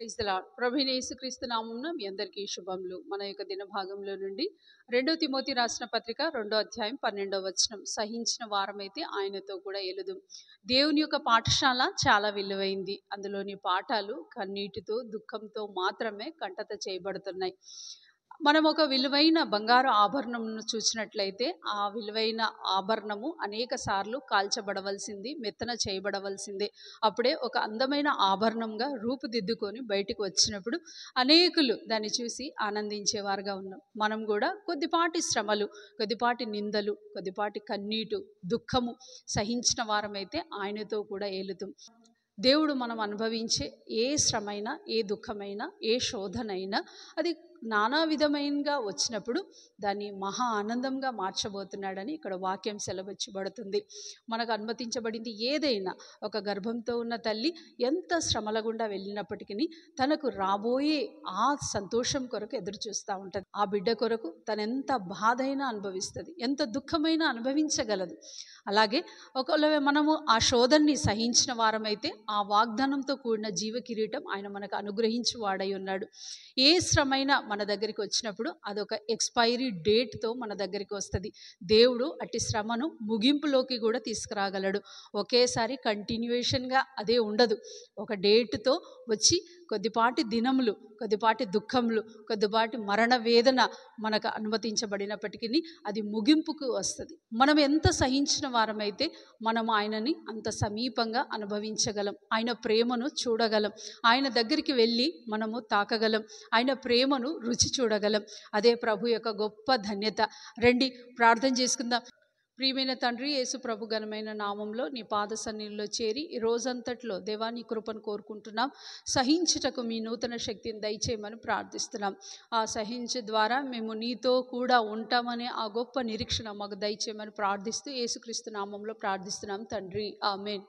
Praise the lord. ప్రభువైన యేసుక్రీస్తు నామమున మీ అందరికీ శుభములు. మన యొక్క దిన భాగంలో నుండి 2 తిమోతి రాసిన పత్రిక 2వ అధ్యాయం 12వ వచనం. సహించిన వారమైతే ఆయనతో కూడా ఎలుదుం. దేవుని యొక్క పాఠశాల చాలా విలువైంది. అందులోని పాఠాలు కన్నీటితో, దుఃఖంతో మాత్రమే కంటత చేయబడుతున్నాయి. మనం ఒక విలువైన బంగారు ఆభరణమును చూసినట్లయితే ఆ విలువైన ఆభరణము అనేక సార్లు కాల్చబడవలసింది, మెత్తన చేయబడవలసిందే. అప్పుడే ఒక అందమైన ఆభరణంగా రూపుదిద్దుకొని బయటికి వచ్చినప్పుడు అనేకులు దాన్ని చూసి ఆనందించేవారుగా ఉన్నాం. మనం కూడా కొద్దిపాటి శ్రమలు, కొద్దిపాటి నిందలు, కొద్దిపాటి కన్నీటు, దుఃఖము సహించిన వారమైతే ఆయనతో కూడా ఏలుతాం. దేవుడు మనం అనుభవించే ఏ శ్రమైనా, ఏ దుఃఖమైనా, ఏ శోధనైనా అది నానా విధమైనగా వచ్చినప్పుడు దాన్ని మహా ఆనందంగా మార్చబోతున్నాడని ఇక్కడ వాక్యం సెలవిచ్చబడుతుంది. మనకు అనుమతించబడింది ఏదైనా, ఒక గర్భంతో ఉన్న తల్లి ఎంత శ్రమల గుండా వెళ్ళినప్పటికీ తనకు రాబోయే ఆ సంతోషం కొరకు ఎదురు చూస్తూ ఉంటుంది. ఆ బిడ్డ కొరకు తను ఎంత బాధైనా అనుభవిస్తుంది, ఎంత దుఃఖమైనా అనుభవించగలదు. అలాగే ఒకవేళ మనము ఆ శోధనని సహించిన వారమైతే ఆ వాగ్దానంతో కూడిన జీవ కిరీటం ఆయన మనకు అనుగ్రహించి వాడై ఉన్నాడు. ఏ శ్రమైనా మన దగ్గరికి వచ్చినప్పుడు అదొక ఎక్స్పైరీ డేట్తో మన దగ్గరికి వస్తుంది. దేవుడు అట్టి శ్రమను ముగింపులోకి కూడా తీసుకురాగలడు. ఒకేసారి కంటిన్యూయేషన్గా అదే ఉండదు. ఒక డేట్తో వచ్చి కొద్దిపాటి దినములు, కొద్దిపాటి దుఃఖములు, కొద్దిపాటి మరణ వేదన మనకు అనుమతించబడినప్పటికీ అది ముగింపుకు వస్తుంది. మనం ఎంత సహించిన వారమైతే మనం ఆయనని అంత సమీపంగా అనుభవించగలం, ఆయన ప్రేమను చూడగలం, ఆయన దగ్గరికి వెళ్ళి మనము తాకగలం, ఆయన ప్రేమను రుచి చూడగలం. అదే ప్రభు యొక్క గొప్ప ధన్యత. రండి ప్రార్థన చేసుకుందాం. ప్రియమైన తండ్రి, యేసు ప్రభు ఘనమైన నామంలో నీ పాద సన్నిధిలో చేరి ఈ రోజంతట్లో దేవా నీ కృపను కోరుకుంటున్నాం. సహించుటకు మీ నూతన శక్తిని దయచేయమని ప్రార్థిస్తున్నాం. ఆ సహించు ద్వారా మేము నీతో కూడా ఉంటామనే ఆ గొప్ప నిరీక్షణ మాకు దయచేయమని ప్రార్థిస్తూ యేసుక్రీస్తు నామంలో ప్రార్థిస్తున్నాం తండ్రి, ఆమేన్.